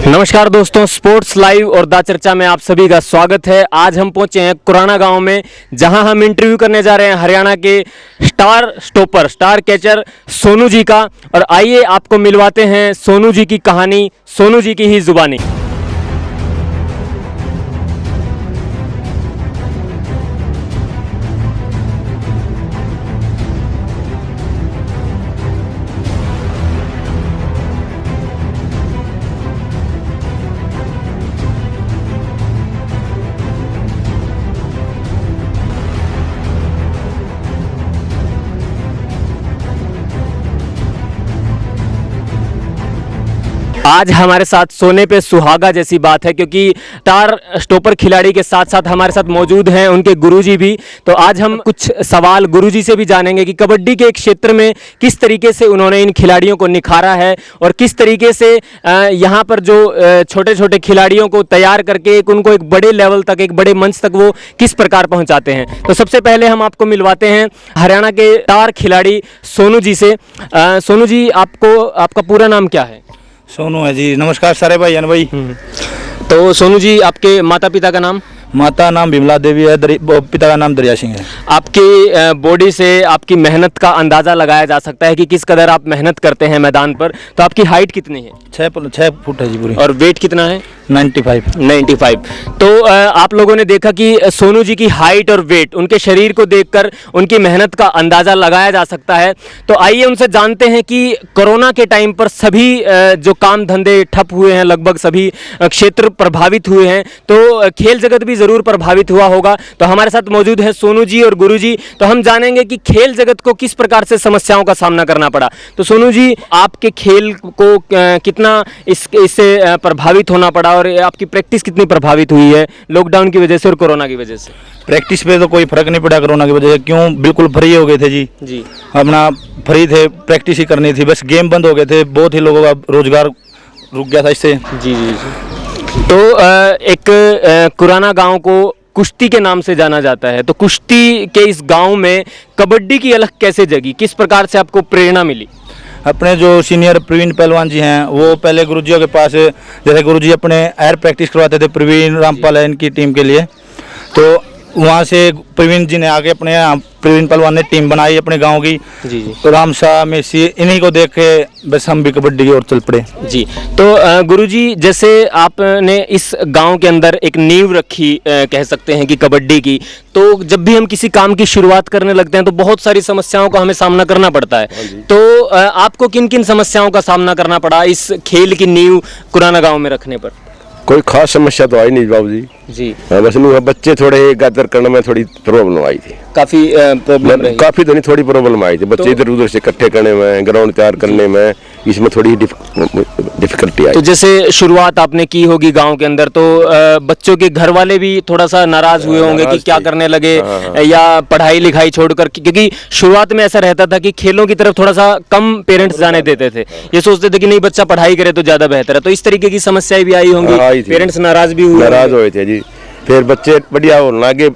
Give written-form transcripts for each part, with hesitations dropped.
नमस्कार दोस्तों, sports live और दा चर्चा में आप सभी का स्वागत है। आज हम पहुंचे हैं कुराना गांव में, जहां हम इंटरव्यू करने जा रहे हैं हरियाणा के स्टार कैचर सोनू जी का। और आइए आपको मिलवाते हैं सोनू जी की कहानी, सोनू जी की ही जुबानी। आज हमारे साथ सोने पे सुहागा जैसी बात है, क्योंकि स्टार स्टॉपर खिलाड़ी के साथ साथ हमारे साथ मौजूद हैं उनके गुरुजी भी। तो आज हम कुछ सवाल गुरुजी से भी जानेंगे कि कबड्डी के क्षेत्र में किस तरीके से उन्होंने इन खिलाड़ियों को निखारा है और किस तरीके से यहाँ पर जो छोटे छोटे खिलाड़ियों को तैयार करके उनको एक बड़े लेवल तक, एक बड़े मंच तक वो किस प्रकार पहुँचाते हैं। तो सबसे पहले हम आपको मिलवाते हैं हरियाणा के स्टार खिलाड़ी सोनू जी से। सोनू जी, आपका पूरा नाम क्या है? सोनू है जी। नमस्कार सारे भाई भाई। तो सोनू जी, आपके माता पिता का नाम? माता नाम बिमला देवी है, पिता का नाम दरिया सिंह है। आपकी बॉडी से आपकी मेहनत का अंदाज़ा लगाया जा सकता है कि किस कदर आप मेहनत करते हैं मैदान पर। तो आपकी हाइट कितनी है? 6 फुट है जी पूरी। और वेट कितना है? 95। तो आप लोगों ने देखा कि सोनू जी की हाइट और वेट, उनके शरीर को देखकर उनकी मेहनत का अंदाज़ा लगाया जा सकता है। तो आइए उनसे जानते हैं कि कोरोना के टाइम पर सभी जो काम धंधे ठप हुए हैं, लगभग सभी क्षेत्र प्रभावित हुए हैं, तो खेल जगत भी ज़रूर प्रभावित हुआ होगा। तो हमारे साथ मौजूद है सोनू जी और गुरु जी। तो हम जानेंगे कि खेल जगत को किस प्रकार से समस्याओं का सामना करना पड़ा। तो सोनू जी, आपके खेल को कितना इससे प्रभावित होना पड़ा और आपकी प्रैक्टिस कितनी प्रभावित हुई है लॉकडाउन की वजह से और कोरोना की वजह से? प्रैक्टिस पे तो कोई फर्क नहीं पड़ा कोरोना की वजह से, क्यों बिल्कुल फ्री हो गए थे जी। अपना फ्री थे, प्रैक्टिस ही करनी थी, बस गेम बंद हो गए थे। बहुत ही लोगों का रोजगार रुक गया था इससे। जी। तो एक कुराना गांव को कुश्ती के नाम से जाना जाता है, तो कुश्ती के इस गांव में कबड्डी की अलग कैसे जगी, किस प्रकार से आपको प्रेरणा मिली? अपने जो सीनियर प्रवीण पहलवान जी हैं, वो पहले गुरुजियों के पास, जैसे गुरुजी अपने एयर प्रैक्टिस करवाते थे प्रवीण रामपाल है इनकी टीम के लिए, तो वहाँ से प्रवीण जी ने आगे अपने प्रवीण पहलवान ने टीम बनाई अपने गांव की। जी। तो राम शाह मेसी, इन्हीं को देख के बस हम भी कबड्डी की ओर चल पड़े। जी। तो गुरुजी, जैसे आपने इस गांव के अंदर एक नींव रखी, कह सकते हैं कि कबड्डी की, तो जब भी हम किसी काम की शुरुआत करने लगते हैं तो बहुत सारी समस्याओं का हमें सामना करना पड़ता है। तो आपको किन किन समस्याओं का सामना करना पड़ा इस खेल की नींव कुराना गाँव में रखने पर? कोई खास समस्या तो आई नहीं बाबू जी। बस बच्चे थोड़े गदर करने में थोड़ी प्रॉब्लम आई थी। काफी प्रॉब्लम रही? काफी तो नहीं, थोड़ी प्रॉब्लम आई थी। बच्चे इधर उधर से इकट्ठे करने में, ग्राउंड तैयार करने में, इसमें थोड़ी डिफिकल्टी आई। तो जैसे शुरुआत आपने की होगी गांव के अंदर, तो बच्चों के घर वाले भी थोड़ा सा नाराज हुए होंगे कि क्या करने लगे, या पढ़ाई लिखाई छोड़कर, क्योंकि शुरुआत में ऐसा रहता था कि खेलों की तरफ थोड़ा सा कम पेरेंट्स जाने देते थे। ये सोचते थे कि नहीं, बच्चा पढ़ाई करे तो ज्यादा बेहतर है। तो इस तरीके की समस्याएं भी आई होंगी, पेरेंट्स नाराज भी हुए थे जी। फिर बच्चे बढ़िया होने लगे,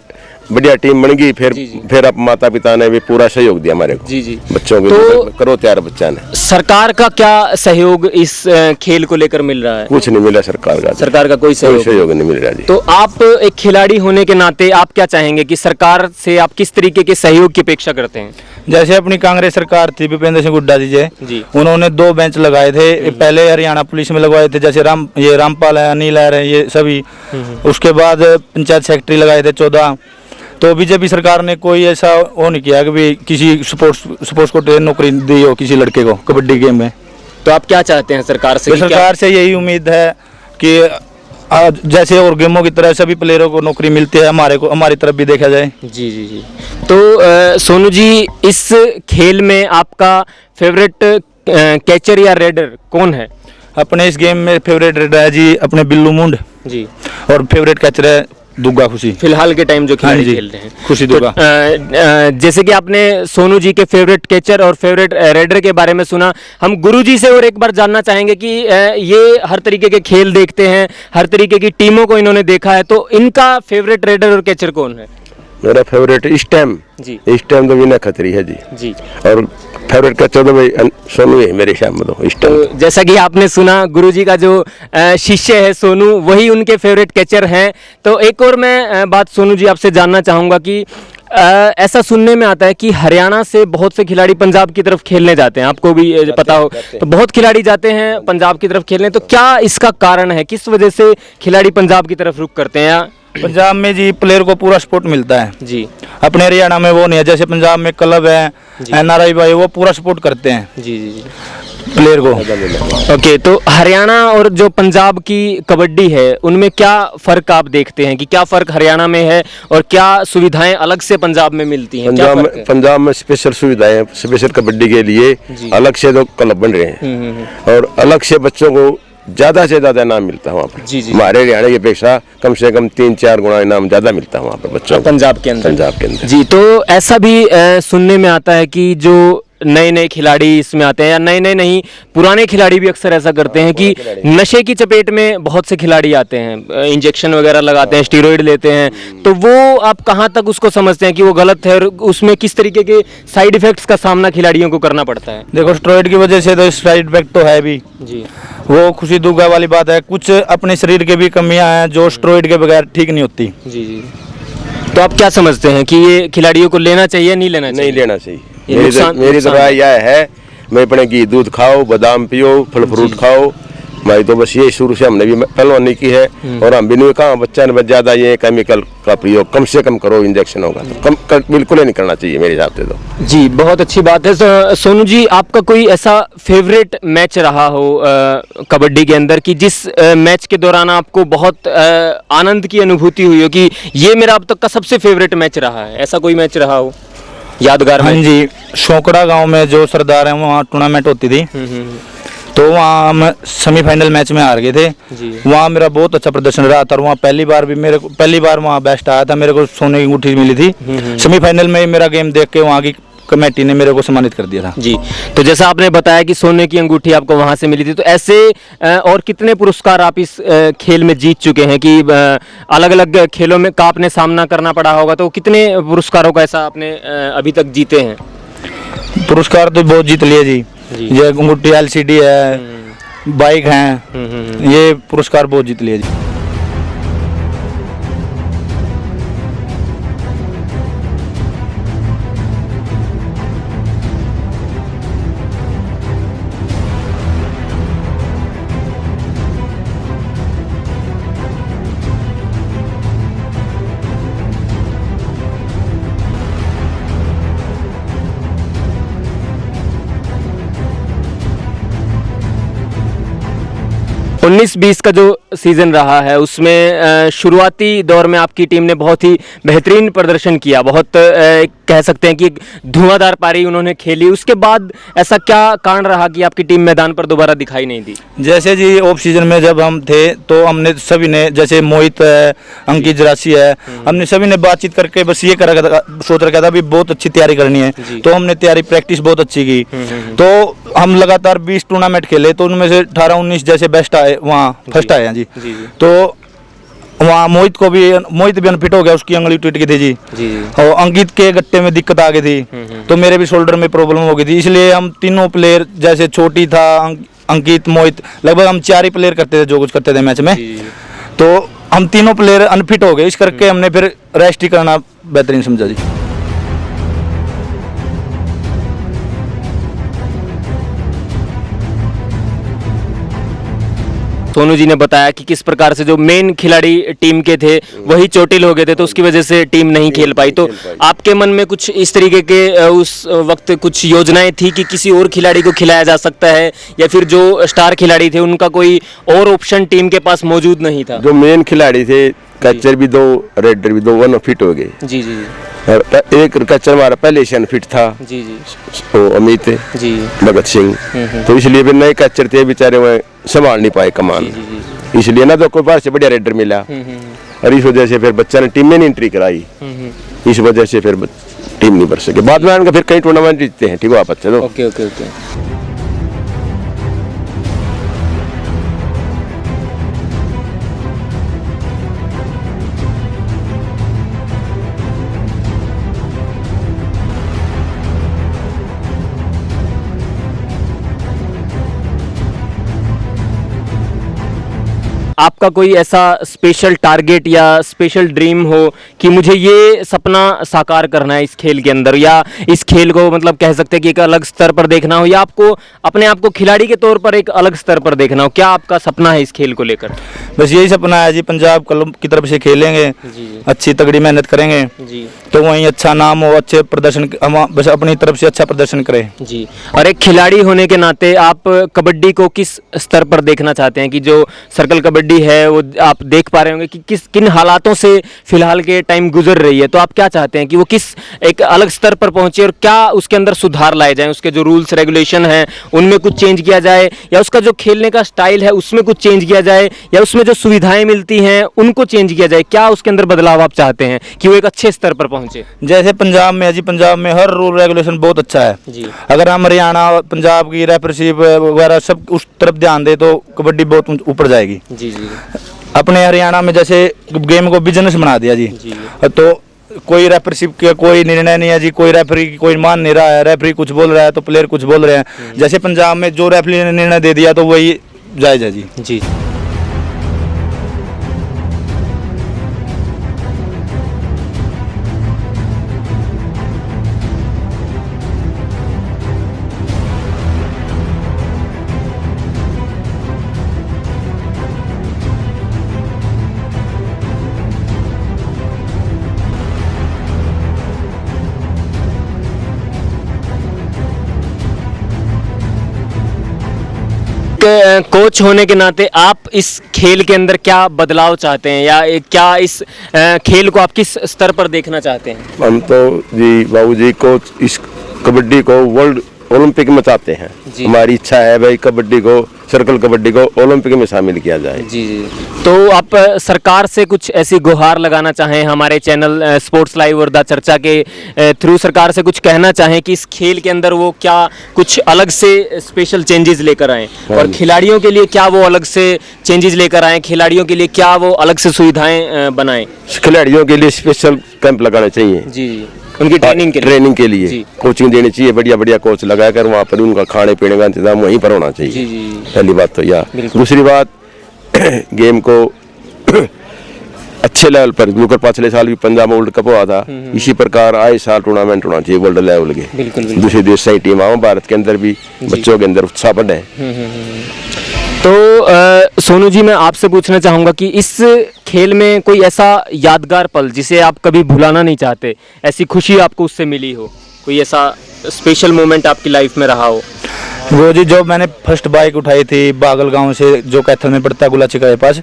बढ़िया टीम बन गई। फिर अब माता पिता ने भी पूरा सहयोग दिया हमारे को। जी। बच्चों के तो करो तैयार बच्चा ने। सरकार का क्या सहयोग इस खेल को लेकर मिल रहा है? कुछ नहीं मिला सरकार का कोई सहयोग नहीं मिल रहा जी। तो आप एक खिलाड़ी होने के नाते आप क्या चाहेंगे कि सरकार से आप किस तरीके के सहयोग की अपेक्षा करते हैं? जैसे अपनी कांग्रेस सरकार थी, भूपेंद्र सिंह हुड्डा जी, उन्होंने 2 बेंच लगाए थे। पहले हरियाणा पुलिस में लगवाए थे, जैसे रामपाल है, अनिल है, ये सभी। उसके बाद पंचायत सेक्रेटरी लगाए थे 14। तो बीजेपी सरकार ने कोई ऐसा वो नहीं किया कि भी किसी स्पोर्ट्स को नौकरी दी हो किसी लड़के को कबड्डी गेम में। तो आप क्या चाहते हैं सरकार से? सरकार से यही उम्मीद है कि जैसे और गेमों की तरह सभी प्लेयरों को नौकरी मिलती है, हमारी तरफ भी देखा जाए। जी। तो सोनू जी, इस खेल में आपका फेवरेट कैचर या रेडर कौन है? अपने इस गेम में फेवरेट रेडर है जी अपने बिल्लू मुंड जी, और फेवरेट कैचर है दुग्गा खुशी। फिलहाल के टाइम जो खिलाड़ी खेल रहे हैं खुशी दुग्गा। तो जैसे कि आपने सोनू जी के फेवरेट कैचर और फेवरेट रेडर के बारे में सुना, हम गुरु जी से और एक बार जानना चाहेंगे कि ये हर तरीके के खेल देखते हैं, हर तरीके की टीमों को इन्होंने देखा है, तो इनका फेवरेट रेडर और कैचर कौन है? मेरा फेवरेट इस टाइम तो विनय खत्री है जी। और फेवरेट कैचर तो भाई सोनू है मेरे शाम में तो इस टाइम। तो जैसा कि आपने सुना, गुरुजी का जो शिष्य है सोनू, वही उनके फेवरेट कैचर हैं। तो एक और मैं बात सोनू जी आपसे जानना चाहूँगा कि ऐसा सुनने में आता है कि हरियाणा से बहुत से खिलाड़ी पंजाब की तरफ खेलने जाते हैं, आपको भी पता हो, तो बहुत खिलाड़ी जाते हैं पंजाब की तरफ खेलने। तो क्या इसका कारण है, किस वजह से खिलाड़ी पंजाब की तरफ रुख करते हैं? या पंजाब में जी प्लेयर को पूरा सपोर्ट मिलता है जी, अपने हरियाणा में वो नहीं है। जैसे पंजाब में क्लब है, NRI भाई, वो पूरा सपोर्ट करते हैं जी जी जी प्लेयर को। ओके, तो हरियाणा और जो पंजाब की कबड्डी है, उनमें क्या फ़र्क आप देखते हैं कि क्या फ़र्क हरियाणा में है और क्या सुविधाएं अलग से पंजाब में मिलती हैं? क्या फ़र्क है? पंजाब में स्पेशल सुविधाएं, स्पेशल कबड्डी के लिए अलग से तो क्लब बन रहे हैं और अलग से बच्चों को ज्यादा से ज्यादा इनाम मिलता है वहाँ पर। जी, जी। हमारे हरियाणा की अपेक्षा कम से कम 3-4 गुना इनाम ज्यादा मिलता है वहाँ पर बच्चों को, पंजाब के अंदर। पंजाब के अंदर जी, तो ऐसा भी सुनने में आता है कि जो नए नए खिलाड़ी इसमें आते हैं, या नए नए नहीं, पुराने खिलाड़ी भी अक्सर ऐसा करते हैं कि नशे की चपेट में बहुत से खिलाड़ी आते हैं, इंजेक्शन वगैरह लगाते हैं, स्टीरॉयड लेते हैं। तो वो आप कहाँ तक उसको समझते हैं कि वो गलत है और उसमें किस तरीके के साइड इफेक्ट्स का सामना खिलाड़ियों को करना पड़ता है? देखो, स्टेरॉइड की वजह से तो साइड इफेक्ट तो है भी जी वो खुशी दुख वाली बात है। कुछ अपने शरीर के भी कमियां हैं जो स्टेरॉइड के बगैर ठीक नहीं होती। जी जी। तो आप क्या समझते हैं कि ये खिलाड़ियों को लेना चाहिए, नहीं लेना चाहिए? नहीं लेना चाहिए। ये मेरी नुकसान राय यह है, मैं अपने घी दूध खाओ, बादाम पियो, फल फ्रूट खाओ। मैं तो बस ये शुरू से हमने भी पहलवानी की है और हम भी नहीं कहा बच्चा ने ज्यादा ये केमिकल का प्रयोग कम से कम करो, इंजेक्शन होगा तो कम बिल्कुल ही नहीं करना चाहिए मेरे हिसाब से तो। जी, बहुत अच्छी बात है। सोनू जी, आपका कोई ऐसा फेवरेट मैच रहा हो कबड्डी के अंदर कि जिस मैच के दौरान आपको बहुत आनंद की अनुभूति हुई हो कि ये मेरा अब तक का सबसे फेवरेट मैच रहा है, ऐसा कोई मैच रहा हो यादगार? हाँ मैच? जी, शोकड़ा गांव में जो सरदार है वहाँ टूर्नामेंट होती थी, तो वहाँ हम सेमीफाइनल मैच में हार गए थे। वहाँ मेरा बहुत अच्छा प्रदर्शन रहा था और वहाँ पहली बार वहाँ बेस्ट आया था, मेरे को सोने की अंगूठी मिली थी। सेमीफाइनल में मेरा गेम देख के वहाँ की कमेटी ने मेरे को सम्मानित कर दिया था। जी, तो जैसा आपने बताया कि सोने की अंगूठी आपको वहाँ से मिली थी, तो ऐसे और कितने पुरस्कार आप इस खेल में जीत चुके हैं कि अलग अलग खेलों में का आपने सामना करना पड़ा होगा, तो कितने पुरस्कारों का ऐसा आपने अभी तक जीते हैं? पुरस्कार तो बहुत जीत लिए जी। ये अंगूठी, LCD है, बाइक हैं, ये पुरस्कार बहुत जीत लिए जी। उन्नीस 20 का जो सीज़न रहा है उसमें शुरुआती दौर में आपकी टीम ने बहुत ही बेहतरीन प्रदर्शन किया, बहुत कह सकते हैं कि एक धुआंधार पारी उन्होंने खेली। उसके बाद ऐसा क्या कारण रहा कि आपकी टीम मैदान पर दोबारा दिखाई नहीं दी? जैसे जी ऑफ सीजन में जब हम थे तो हमने सभी ने, जैसे मोहित है, अंकित जरासी है, हमने सभी ने बातचीत करके बस ये सोच रखा था अभी बहुत अच्छी तैयारी करनी है, तो हमने तैयारी प्रैक्टिस बहुत अच्छी की। तो हम लगातार 20 टूर्नामेंट खेले, तो उनमें से 18-19 जैसे बेस्ट आए, वहाँ फर्स्ट आए हैं जी। तो वहाँ मोहित भी अनफिट हो गया, उसकी अंगली टूट गई थी जी। और अंकित के गट्टे में दिक्कत आ गई थी, तो मेरे भी शोल्डर में प्रॉब्लम हो गई थी। इसलिए हम तीनों प्लेयर, जैसे छोटी था, अंकित, मोहित, लगभग हम 4 ही प्लेयर करते थे जो कुछ करते थे मैच में। तो हम तीनों प्लेयर अनफिट हो गए, इस करके हमने फिर रेस्ट ही करना बेहतरीन समझा जी। सोनू जी ने बताया कि किस प्रकार से जो मेन खिलाड़ी टीम के थे वही चोटिल हो गए थे, तो उसकी वजह से टीम नहीं खेल पाई। तो आपके मन में कुछ इस तरीके के उस वक्त कुछ योजनाएं थी कि किसी और खिलाड़ी को खिलाया जा सकता है, या फिर जो स्टार खिलाड़ी थे उनका कोई और ऑप्शन टीम के पास मौजूद नहीं था? जो मेन खिलाड़ी थे, कैचर भी 2, रेडर भी 2, 1 फिट हो गए जी जी। और एक कैचर हमारा पहले से अनफिट था जी जी, वो अमित जी, भगत सिंह, तो इसलिए फिर नए कैचर थे बेचारे, वह संभाल नहीं पाए कमान, इसलिए ना तो कोई बाहर से बढ़िया रेडर मिला और इस वजह से फिर बच्चा ने टीम में नहीं एंट्री कराई, इस वजह से फिर टीम नहीं बढ़ सके। बाद में आने फिर कई टूर्नामेंट जीतते हैं, ठीक है आप अच्छे तो। Okay okay okay. आपका कोई ऐसा स्पेशल टारगेट या स्पेशल ड्रीम हो कि मुझे ये सपना साकार करना है इस खेल के अंदर, या इस खेल को मतलब कह सकते हैं कि एक अलग स्तर पर देखना हो, या आपको अपने आप को खिलाड़ी के तौर पर एक अलग स्तर पर देखना हो, क्या आपका सपना है इस खेल को लेकर? बस यही सपना है जी, पंजाब क्लब की तरफ से खेलेंगे, अच्छी तगड़ी मेहनत करेंगे जी, तो वहीं अच्छा नाम हो, अच्छे प्रदर्शन, हम बस अपनी तरफ से अच्छा प्रदर्शन करें जी। और एक खिलाड़ी होने के नाते आप कबड्डी को किस स्तर पर देखना चाहते हैं कि जो सर्कल कबड्डी है वो आप देख पा रहे होंगे कि किन हालातों से फिलहाल के टाइम गुजर रही है, तो आप क्या चाहते हैं कि वो किस एक अलग स्तर पर पहुंचे और क्या उसके अंदर सुधार लाए जाएं, उसके जो रूल्स रेगुलेशन हैं उनमें कुछ चेंज किया जाए, या उसका जो खेलने का स्टाइल है उसमें कुछ चेंज किया जाए, या उसमें जो सुविधाएं मिलती हैं उनको चेंज किया जाए, क्या उसके अंदर बदलाव आप चाहते हैं कि वो एक अच्छे स्तर पर पहुंचे? जैसे पंजाब में है जी, पंजाब में हर रूल रेगुलेशन बहुत अच्छा है जी। अगर हम हरियाणा पंजाब की रेफरीशिप वगैरह सब उस तरफ ध्यान दे तो कबड्डी बहुत ऊपर जाएगी। जी जी अपने हरियाणा में जैसे गेम को बिजनेस बना दिया जी, तो कोई रेफरीशिप का कोई निर्णय नहीं है जी, कोई रेफरी कोई मान नहीं रहा है, रेफरी कुछ बोल रहा है तो प्लेयर कुछ बोल रहे हैं। जैसे पंजाब में जो रेफरी ने निर्णय दे दिया तो वही जायज है जी। जी। कोच होने के नाते आप इस खेल के अंदर क्या बदलाव चाहते हैं, या क्या इस खेल को आप किस स्तर पर देखना चाहते हैं? हम तो जी बाबूजी को इस कबड्डी को वर्ल्ड ओलंपिक में चाहते हैं। हमारी इच्छा है भाई कबड्डी को, सर्कल कबड्डी को ओलंपिक में शामिल किया जाए। जी जी। तो आप सरकार से कुछ ऐसी गुहार लगाना चाहें, हमारे चैनल स्पोर्ट्स लाइव और द चर्चा के थ्रू सरकार से कुछ कहना चाहें कि इस खेल के अंदर वो क्या कुछ अलग से स्पेशल चेंजेस लेकर आएँ, और खिलाड़ियों के लिए क्या वो अलग से चेंजेस लेकर आएँ, खिलाड़ियों के लिए क्या वो अलग से सुविधाएं बनाएं? खिलाड़ियों के लिए स्पेशल कैंप लगाने चाहिए जी, उनकी ट्रेनिंग के लिए कोचिंग देनी चाहिए, बढ़िया बढ़िया कोच लगाकर वहाँ पर उनका खाने पीने का इंतजाम वहीं पर होना चाहिए। जी जी। पहली बात तो यह, दूसरी बात गेम को अच्छे लेवल पर, जो पिछले साल भी पंजाब में वर्ल्ड कप हुआ था, इसी प्रकार आए साल टूर्नामेंट होना चाहिए वर्ल्ड लेवल के। दूसरे देश से टीम आओ, भारत के अंदर भी बच्चों के अंदर उत्साह बढ़े। तो सोनू जी, मैं आपसे पूछना चाहूँगा कि इस खेल में कोई ऐसा यादगार पल जिसे आप कभी भुलाना नहीं चाहते, ऐसी खुशी आपको उससे मिली हो, कोई ऐसा स्पेशल मोमेंट आपकी लाइफ में रहा हो? वो जी जो मैंने फर्स्ट बाइक उठाई थी बागल गांव से, जो कैथल में पड़ता है गुलाची के पास,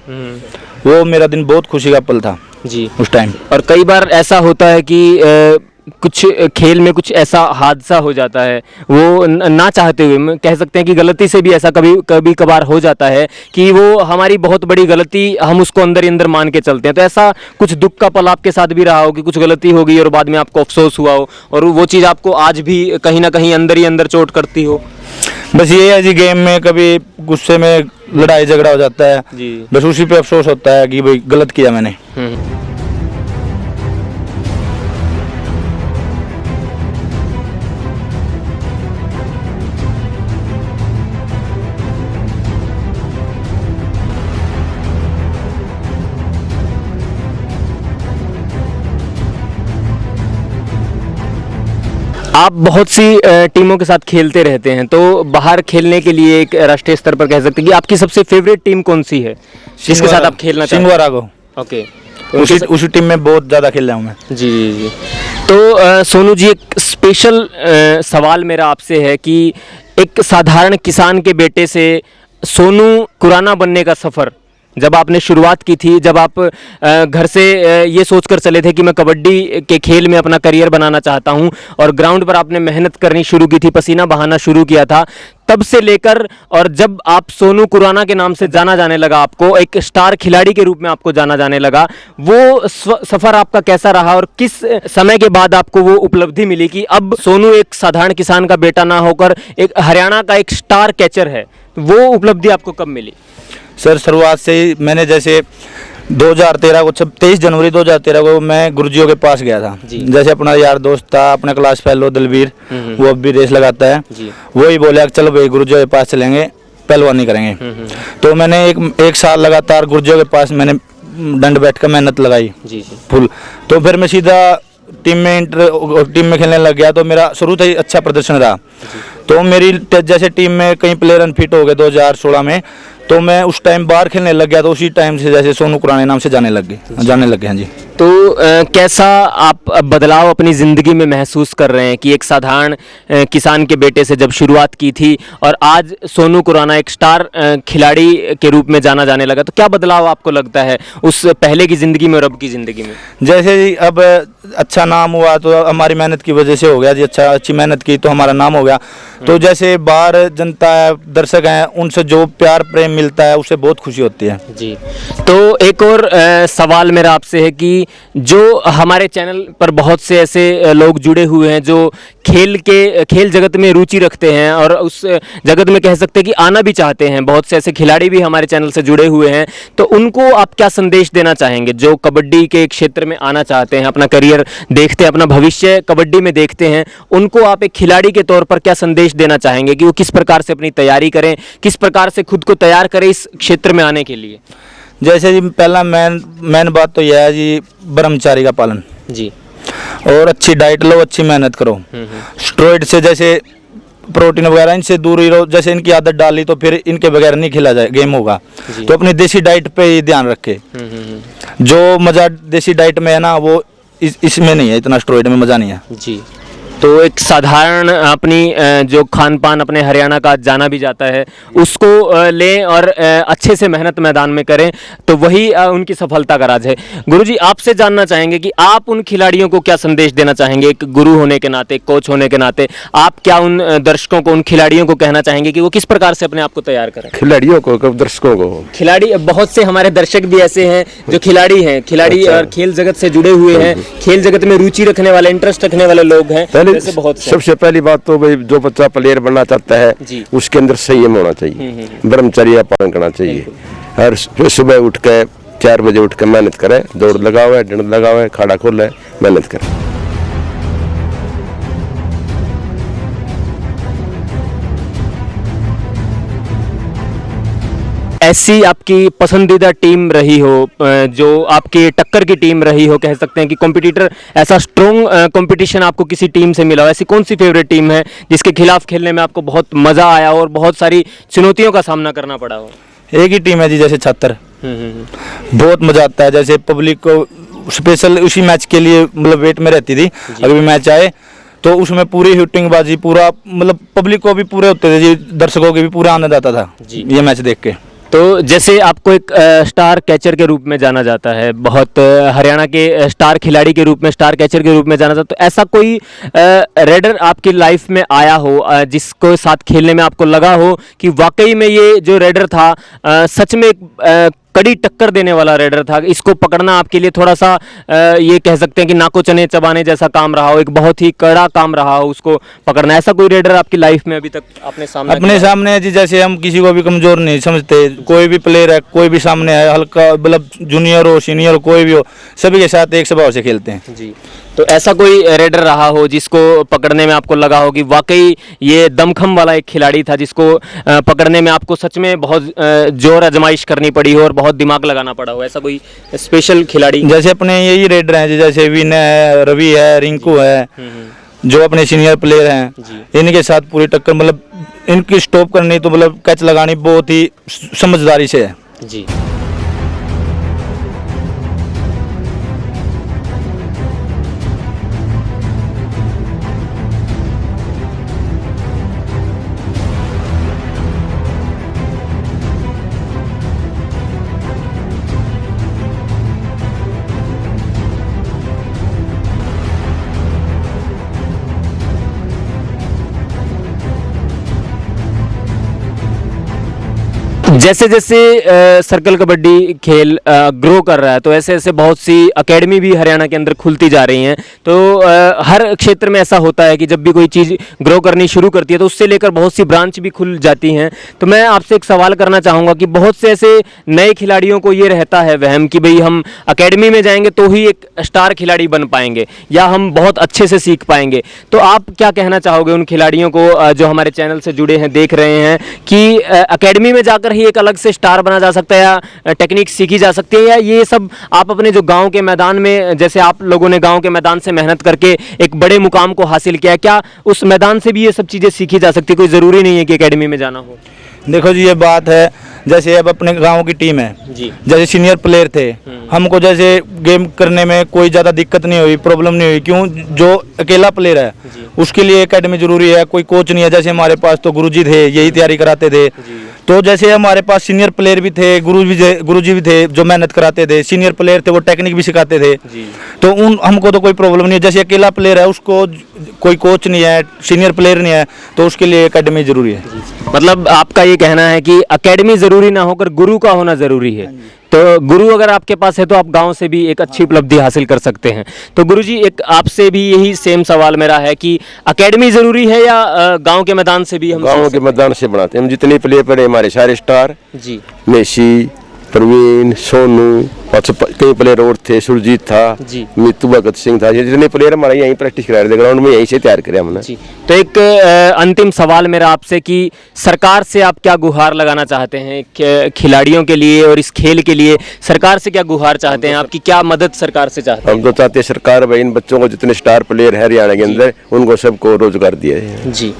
वो मेरा दिन बहुत खुशी का पल था जी उस टाइम। और कई बार ऐसा होता है कि कुछ खेल में कुछ ऐसा हादसा हो जाता है, वो ना चाहते हुए, कह सकते हैं कि गलती से भी ऐसा कभी कभार हो जाता है कि वो हमारी बहुत बड़ी गलती, हम उसको अंदर ही अंदर मान के चलते हैं। तो ऐसा कुछ दुख का पल आपके साथ भी रहा हो कि कुछ गलती हो गई और बाद में आपको अफसोस हुआ हो, और वो चीज़ आपको आज भी कहीं ना कहीं अंदर ही अंदर चोट करती हो? बस ये है जी, गेम में कभी गुस्से में लड़ाई झगड़ा हो जाता है जी, बस उसी पे अफसोस होता है कि भाई गलत किया मैंने। आप बहुत सी टीमों के साथ खेलते रहते हैं, तो बाहर खेलने के लिए एक राष्ट्रीय स्तर पर कह सकते हैं कि आपकी सबसे फेवरेट टीम कौन सी है जिसके साथ आप खेलना चाहते हैं? सिंगवारा को। ओके, उसी टीम में बहुत ज़्यादा खेल रहा हूँ मैं। जी जी जी। तो सोनू जी, एक स्पेशल सवाल मेरा आपसे है कि एक साधारण किसान के बेटे से सोनू कुराना बनने का सफ़र, जब आपने शुरुआत की थी, जब आप घर से ये सोचकर चले थे कि मैं कबड्डी के खेल में अपना करियर बनाना चाहता हूं, और ग्राउंड पर आपने मेहनत करनी शुरू की थी, पसीना बहाना शुरू किया था, तब से लेकर और जब आप सोनू कुराना के नाम से जाना जाने लगा, आपको एक स्टार खिलाड़ी के रूप में आपको जाना जाने लगा, वो सफ़र आपका कैसा रहा, और किस समय के बाद आपको वो उपलब्धि मिली कि अब सोनू एक साधारण किसान का बेटा ना होकर एक हरियाणा का एक स्टार कैचर है? वो उपलब्धि आपको कब मिली? सर शुरुआत से ही मैंने जैसे 2013 को 23 जनवरी 2013 को मैं गुरुजियों के पास गया था। जैसे अपना यार दोस्त था, अपना क्लास फेलो दलवीर, वो अब भी रेस लगाता है, वही बोला चलो भाई गुरुजियों के पास चलेंगे, पहलवानी करेंगे। तो मैंने एक साल लगातार गुर्जों के पास मैंने दंड बैठ कर मेहनत लगाई जी फुल। तो फिर मैं सीधा टीम में खेलने लग गया। तो मेरा शुरू से ही अच्छा प्रदर्शन रहा। तो मेरी जैसे टीम में कई प्लेयर अनफिट हो गए 2016 में, तो मैं उस टाइम बाहर खेलने लग गया। तो उसी टाइम से जैसे सोनू कुराने नाम से जाने लग गए। हाँ जी। तो कैसा आप बदलाव अपनी ज़िंदगी में महसूस कर रहे हैं कि एक साधारण किसान के बेटे से जब शुरुआत की थी और आज सोनू कुराना एक स्टार खिलाड़ी के रूप में जाना जाने लगा, तो क्या बदलाव आपको लगता है उस पहले की ज़िंदगी में और अब की ज़िंदगी में? जैसे ही अब अच्छा नाम हुआ तो हमारी मेहनत की वजह से हो गया जी। अच्छी मेहनत की तो हमारा नाम हो गया। तो जैसे बाहर जनता है, दर्शक हैं, उनसे जो प्यार प्रेम मिलता है उससे बहुत खुशी होती है जी। तो एक और सवाल मेरा आपसे है कि जो हमारे चैनल पर बहुत से ऐसे लोग जुड़े हुए हैं जो खेल जगत में रुचि रखते हैं और उस जगत में कह सकते हैं कि आना भी चाहते हैं, बहुत से ऐसे खिलाड़ी भी हमारे चैनल से जुड़े हुए हैं, तो उनको आप क्या संदेश देना चाहेंगे जो कबड्डी के क्षेत्र में आना चाहते हैं, अपना करियर देखते हैं, अपना भविष्य कबड्डी में देखते हैं, उनको आप एक खिलाड़ी के तौर पर क्या संदेश देना चाहेंगे कि वो किस प्रकार से अपनी तैयारी करें, किस प्रकार से खुद को तैयार करें इस क्षेत्र में आने के लिए? जैसे जी पहला मेन बात तो यह है जी, ब्रह्मचारी का पालन जी, और अच्छी डाइट लो, अच्छी मेहनत करो। स्टेरॉइड से जैसे प्रोटीन वगैरह इनसे दूर ही रहो। जैसे इनकी आदत डाली तो फिर इनके बगैर नहीं खेला जाए गेम होगा। तो अपनी देसी डाइट पे ही ध्यान रखे। जो मज़ा देसी डाइट में है ना वो इसमें नहीं है, इतना स्टेरॉइड में मज़ा नहीं है जी। तो एक साधारण अपनी जो खान पान अपने हरियाणा का जाना भी जाता है उसको लें और अच्छे से मेहनत मैदान में करें, तो वही उनकी सफलता का राज है। गुरुजी, आपसे जानना चाहेंगे कि आप उन खिलाड़ियों को क्या संदेश देना चाहेंगे, एक गुरु होने के नाते, कोच होने के नाते, आप क्या उन दर्शकों को, उन खिलाड़ियों को कहना चाहेंगे कि वो किस प्रकार से अपने आप को तैयार करें? खिलाड़ियों को, कब दर्शकों को? खिलाड़ी, बहुत से हमारे दर्शक भी ऐसे हैं जो खिलाड़ी हैं, खिलाड़ी और खेल जगत से जुड़े हुए हैं, खेल जगत में रुचि रखने वाले, इंटरेस्ट रखने वाले लोग हैं। बहुत सबसे पहली बात तो भाई जो बच्चा प्लेयर बनना चाहता है उसके अंदर संयम होना चाहिए, ब्रह्मचर्य पालन करना चाहिए। हर सुबह उठ के 4 बजे उठ के मेहनत करे, दौड़ लगावे, डंड लगावे, खाड़ा खोले, मेहनत करे। ऐसी आपकी पसंदीदा टीम रही हो, जो आपकी टक्कर की टीम रही हो, कह सकते हैं कि कॉम्पिटिटर, ऐसा स्ट्रॉन्ग कंपटीशन आपको किसी टीम से मिला हो, ऐसी कौन सी फेवरेट टीम है जिसके खिलाफ खेलने में आपको बहुत मज़ा आया हो और बहुत सारी चुनौतियों का सामना करना पड़ा हो? एक ही टीम है जी, जैसे 76। बहुत मज़ा आता है। जैसे पब्लिक को स्पेशल उसी मैच के लिए मतलब वेट में रहती थी, अगर भी मैच आए तो उसमें पूरी शूटिंगबाजी, पूरा मतलब पब्लिक को भी पूरे होते थे जी, दर्शकों के भी पूरा आनंद आता था ये मैच देख के। तो जैसे आपको एक स्टार कैचर के रूप में जाना जाता है, बहुत हरियाणा के स्टार खिलाड़ी के रूप में, स्टार कैचर के रूप में जाना जाता है, तो ऐसा कोई रेडर आपकी लाइफ में आया हो जिसको साथ खेलने में आपको लगा हो कि वाकई में ये जो रेडर था सच में एक कड़ी टक्कर देने वाला रेडर था, इसको पकड़ना आपके लिए थोड़ा सा ये कह सकते हैं कि नाको चने चबाने जैसा काम रहा हो, एक बहुत ही कड़ा काम रहा हो उसको पकड़ना? ऐसा कोई रेडर आपकी लाइफ में अभी तक अपने सामने है जी? जैसे हम किसी को भी कमजोर नहीं समझते, कोई भी प्लेयर है, कोई भी सामने है, हल्का मतलब जूनियर हो, सीनियर हो, कोई भी हो, सभी के साथ एक स्वभाव से खेलते हैं जी। तो ऐसा कोई रेडर रहा हो जिसको पकड़ने में आपको लगा हो कि वाकई ये दमखम वाला एक खिलाड़ी था, जिसको पकड़ने में आपको सच में बहुत जोर आजमाइश करनी पड़ी हो और बहुत दिमाग लगाना पड़ा हो, ऐसा कोई स्पेशल खिलाड़ी? जैसे अपने यही रेडर हैं, जैसे विनय है, रवि है, रिंकू है, जो अपने सीनियर प्लेयर हैं, इनके साथ पूरी टक्कर, मतलब इनकी स्टॉप करनी तो मतलब कैच लगानी बहुत ही समझदारी से है जी। जैसे जैसे सर्कल कबड्डी खेल ग्रो कर रहा है तो ऐसे ऐसे बहुत सी एकेडमी भी हरियाणा के अंदर खुलती जा रही हैं। तो हर क्षेत्र में ऐसा होता है कि जब भी कोई चीज़ ग्रो करनी शुरू करती है तो उससे लेकर बहुत सी ब्रांच भी खुल जाती हैं। तो मैं आपसे एक सवाल करना चाहूँगा कि बहुत से ऐसे नए खिलाड़ियों को ये रहता है वहम कि भाई हम एकेडमी में जाएंगे तो ही एक स्टार खिलाड़ी बन पाएंगे या हम बहुत अच्छे से सीख पाएंगे। तो आप क्या कहना चाहोगे उन खिलाड़ियों को जो हमारे चैनल से जुड़े हैं, देख रहे हैं कि एकेडमी में जाकर ही एक अलग से स्टार बना जा सकता है या टेक्निक सीखी जा सकती है, या ये सब आप अपने जो गांव के मैदान में, जैसे आप लोगों ने गांव के मैदान से मेहनत करके एक बड़े मुकाम को हासिल किया, क्या उस मैदान से भी ये सब चीज़ें सीखी जा सकती है? कोई ज़रूरी नहीं है कि एकेडमी में जाना हो। देखो जी, ये बात है, जैसे अब अपने गांव की टीम है जी, जैसे सीनियर प्लेयर थे, हमको जैसे गेम करने में कोई ज़्यादा दिक्कत नहीं हुई, प्रॉब्लम नहीं हुई। क्यों? जो अकेला प्लेयर है उसके लिए एकेडमी जरूरी है, कोई कोच नहीं है। जैसे हमारे पास तो गुरुजी थे, यही तैयारी कराते थे। तो जैसे हमारे पास सीनियर प्लेयर भी थे, गुरुजी भी थे जो मेहनत कराते थे, सीनियर प्लेयर थे वो टेक्निक भी सिखाते थे। तो हमको तो कोई प्रॉब्लम नहीं है। जैसे अकेला प्लेयर है उसको कोई कोच नहीं है, सीनियर प्लेयर नहीं है, तो उसके लिए एकेडमी जरूरी है। मतलब आपका ये कहना है कि एकेडमी ज़रूरी ना होकर गुरु का होना ज़रूरी है। तो गुरु अगर आपके पास है तो आप गांव से भी एक अच्छी उपलब्धि हासिल कर सकते हैं। तो गुरुजी, एक आपसे भी यही सेम सवाल मेरा है कि एकेडमी ज़रूरी है या गांव के मैदान से भी हम गाँव के मैदान से बनाते हैं। हम जितने प्लेयर पड़े हमारे सारे स्टार, जी, मेसी, प्रवीण, सोनू, कई प्लेयर और थे, सुरजीत था, जी, मित्तू भगत सिंह था, ये जितने प्लेयर हमारे यहीं प्रैक्टिस करा रहे थे, ग्राउंड में यहीं से तैयार करे हमने। जी। तो एक अंतिम सवाल मेरा आपसे कि सरकार से आप क्या गुहार लगाना चाहते हैं खिलाड़ियों के लिए और इस खेल के लिए? सरकार से क्या गुहार चाहते हैं, आपकी क्या मदद सरकार से चाहते हैं? हम तो चाहते हैं सरकार भाई इन बच्चों को, जितने स्टार प्लेयर है हरियाणा के अंदर, उनको सबको रोजगार दिया है। जी।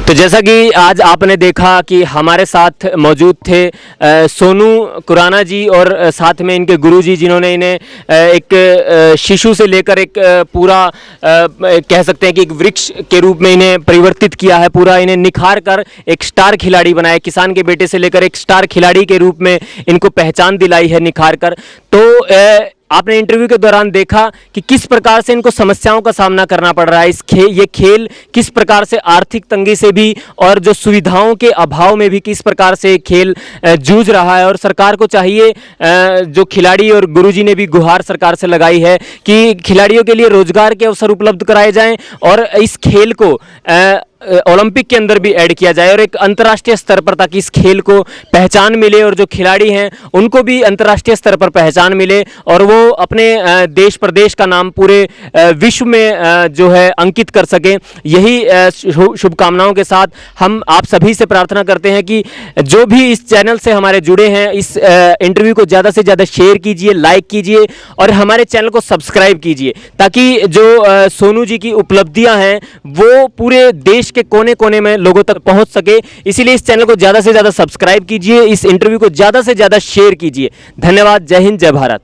तो जैसा कि आज आपने देखा कि हमारे साथ मौजूद थे सोनू कुराना जी और साथ में इनके गुरुजी, जिन्होंने इन्हें एक शिशु से लेकर एक पूरा कह सकते हैं कि एक वृक्ष के रूप में इन्हें परिवर्तित किया है, पूरा इन्हें निखार कर एक स्टार खिलाड़ी बनाया। किसान के बेटे से लेकर एक स्टार खिलाड़ी के रूप में इनको पहचान दिलाई है निखार कर। तो आपने इंटरव्यू के दौरान देखा कि किस प्रकार से इनको समस्याओं का सामना करना पड़ रहा है। ये खेल किस प्रकार से आर्थिक तंगी से भी और जो सुविधाओं के अभाव में भी किस प्रकार से खेल जूझ रहा है। और सरकार को चाहिए, जो खिलाड़ी और गुरुजी ने भी गुहार सरकार से लगाई है कि खिलाड़ियों के लिए रोजगार के अवसर उपलब्ध कराए जाएं और इस खेल को ओलंपिक के अंदर भी ऐड किया जाए और एक अंतर्राष्ट्रीय स्तर पर, ताकि इस खेल को पहचान मिले और जो खिलाड़ी हैं उनको भी अंतर्राष्ट्रीय स्तर पर पहचान मिले और वो अपने देश प्रदेश का नाम पूरे विश्व में जो है अंकित कर सकें। यही शुभकामनाओं के साथ हम आप सभी से प्रार्थना करते हैं कि जो भी इस चैनल से हमारे जुड़े हैं, इस इंटरव्यू को ज़्यादा से ज़्यादा शेयर कीजिए, लाइक कीजिए और हमारे चैनल को सब्सक्राइब कीजिए, ताकि जो सोनू जी की उपलब्धियां हैं वो पूरे देश के कोने कोने में लोगों तक पहुंच सके। इसीलिए इस चैनल को ज़्यादा से ज़्यादा सब्सक्राइब कीजिए, इस इंटरव्यू को ज़्यादा से ज़्यादा शेयर कीजिए। धन्यवाद। जय हिंद, जय भारत।